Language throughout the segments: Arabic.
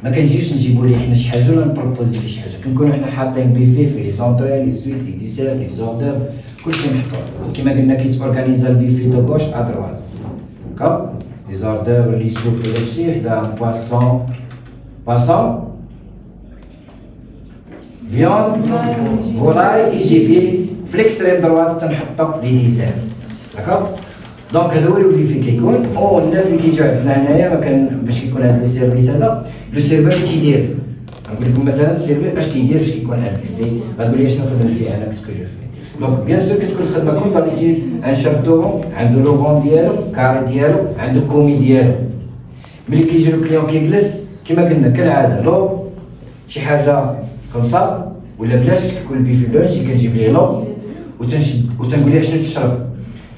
ما كنجيوش نجيبوا ليه حنا شي حاجه ولا نبروبوزي ليه شي حاجه، كنكونوا حنا حاطين بيفي في لي زونطري لي سويت لي ديسير لي زوردور كلشي محطوط. كيما قلنا كيتورغانيزا البيفي دو غوش ا دروات داكوغ، لي زوردور لي سوب وداكشي حدا بواسون فياند فولاي يجي في ليكستريم دروات تنحطو لي ديسير داكوغ. دونك هذا هو اللي في كيكون. او الناس اللي كيجيو عندنا هنايا ما كان باش كيكون هذا لو سيرفيس هذا لو سيرفور كيدير. نقول لكم مثلا السيرفور اش كيدير فاش كيكون عندك فيه، غتقول لي شنو خدمتي انا كسكو جو في. دونك بيان سور كتكون الخدمه كل فاليتيز ان شاف دوغون عنده لو فون ديالو كاري ديالو عنده كومي ديالو. ملي كيجي لو كليون كيجلس كيما قلنا كالعاده لو شي حاجه كومسا ولا بلاش كيكون البيفي بلا نجي كنجيب ليه لو وتنشد وتنقول ليه شنو تشرب،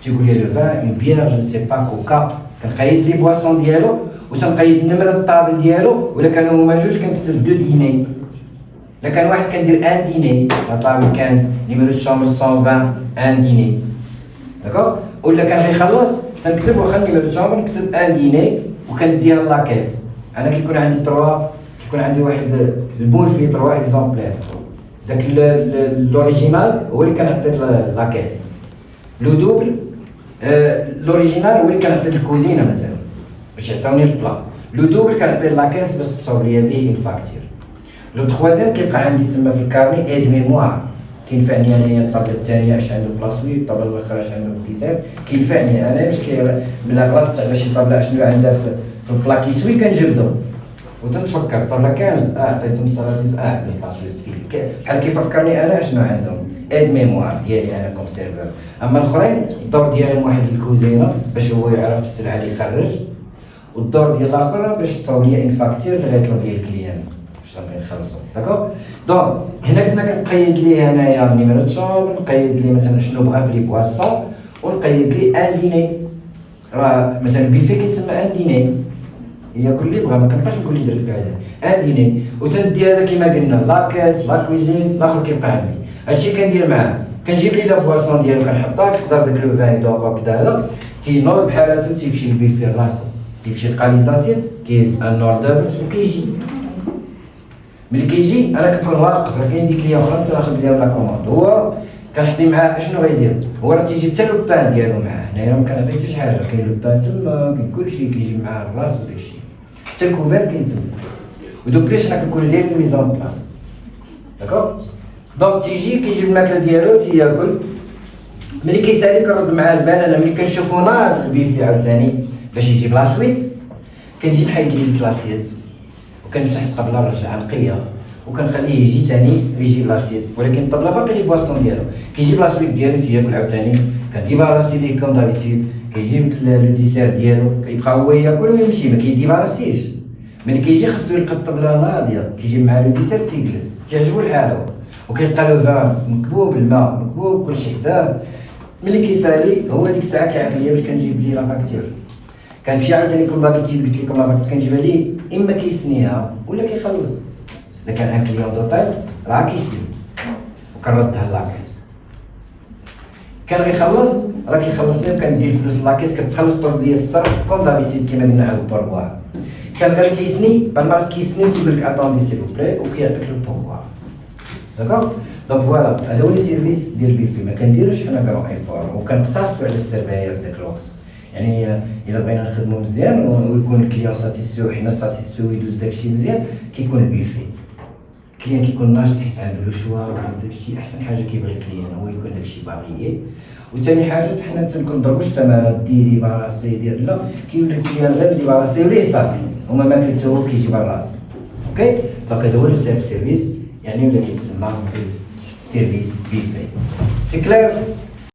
تيقول لي لو فان اون بيير جو سي با كوكا، كنقيد لي بواسون ديالو وتنقيد النمره الطابل ديالو. ولا كانوا هما جوج كنكتب دو ديني، الا كان واحد كندير ان ديني لا طابل 15 نيميرو دو شومبر 120 ان ديني داكوغ. ولا كان غيخلص تنكتب واخا نيميرو دو شومبر نكتب ان ديني وكنديها لاكيس. انا كيكون عندي 3 كيكون عندي واحد البول فيه 3 اكزومبلير، داك لوريجينال هو اللي كنعطي لاكيس، لو دوبل لوريجينال هو اللي كنعطي الكوزينه مثلا باش يعطيوني البلا، لو دوبل كنعطي لاكيس باش تصاوب ليا به الفاكتور. لو تخوازيام كيبقى عندي تما في الكارني ايد ميموار كينفعني انايا الطابله الثانيه اش عنده في لاسوي، الطابله الاخرى اش عنده في الديسير، كينفعني انا باش ملي غلطت على شي طابله اشنو عندها في البلا كيسوي كنجبدو وتنتفكر طابله 15 عطيت مسارات عندي لاسوي فيه بحال كيفكرني انا اشنو عندهم ايد ميموار ديالي انا كوم سيرفور. اما الاخرين الدور ديالهم واحد الكوزينه باش هو يعرف السلعه اللي يخرج، والدور ديال الاخر باش تصاوب ليا ان فاكتور اللي غيطلب ليا الكليان باش غادي نخلصو داكوغ. دونك هنا كنا كنقيد ليه هنايا نيميرو دو شومبر، نقيد ليه مثلا شنو بغا في لي بواسون، ونقيد ليه ان ديني. راه مثلا بيفي كيتسمى ان ديني، هي كل اللي بغا ما كنبقاش نقول ليه دير لك ان ديني وتندي هذا كيما قلنا لاكاس لا كويزين الاخر كيبقى عندي. هادشي كندير معاه كنجيب ليه لا بواسون ديالو كنحطها تقدر داك لو فان يدوغ كدا هذا تينوض بحال هذا تيمشي للبيفي راسو تيمشي لقى لي زاسيت كيهز ان اوردر وكيجي. ملي كيجي انا كنكون واقف راه كاين ديك ليا اخرى تاخذ ليهم لا كوموند، هو كنحدي معاه اشنو غيدير. هو راه تيجي حتى لو بان ديالو معاه، هنايا ما كنعطيه حتى شي حاجه، كاين لو بان تما كاين كلشي كيجي معاه الراس وداكشي حتى الكوفير كاين تما. ودو بليس انا كنكون داير ميزون بلاص داكوغ. دونك تيجي كيجيب الماكله ديالو تياكل، ملي كيسالي كنرد معاه البال. انا ملي كنشوفو ناض البيفي عاوتاني باش يجيب لاصويت كنجي نحيد ليه لاسيت وكنمسح الطبله نرجع نقيه وكنخليه يجي ثاني يجيب لاسيت، ولكن الطبله باقي لي بواسون ديالو كيجيب لاسويت ديالو تياكل عاوتاني. كنديباراسي ليه كوم دابيتود، كيجيب لو ديسير ديالو كيبقى هو ياكل ويمشي ما كيديباراسيش. ملي كيجي خصو يلقى الطبله ناضيه كيجي مع لو ديسير تيجلس تعجبو الحاله وكيلقى لو فان مكبوب الماء مكبوب كلشي حداه. ملي كيسالي هو ديك الساعه كيعيط ليا باش كنجيب ليه لا فاكتور. كنمشي عاوتاني كوم دابيتود قلت لكم لا فاكتور كنجيبها ليه اما كيسنيها ولا كيخلص. اذا كان ان كليون دوطيل راه كيسلم وكنردها لاكيس، كان غيخلص راه كيخلصني وكندير فلوس لاكيس كتخلص طول ديال الستر كوم دابيتود كيما قلنا على البوربوار. كان غير كيسني بالمرات كيسني وتيقول لك اتوندي سيل بلاي وكيعطيك البوربوار داكوغ. دونك فوالا هذا هو السيرفيس ديال بيفي. ما كنديروش حنا كرون ايفور وكنقتصروا على السيرفاير في داك الوقت. يعني الا بغينا نخدمو مزيان ويكون الكليون ساتيسفي وحنا ساتيسفي ويدوز داكشي مزيان كيكون البيفي الكليان كيكون ناشط حيت عنده لو شوا وعنده داكشي. احسن حاجه كيبغي الكليان هو يكون داكشي باغييه. وثاني حاجه حنا تنكونضربوش التمارات ديري باراسي دير لا، كيولي الكليان غير دي باراسي وليه صافي وما ماكلته هو كيجي براسي. اوكي دونك هذا هو السيرفيس يعني ولا كيتسمى سيرفيس بيفي. سي كلير.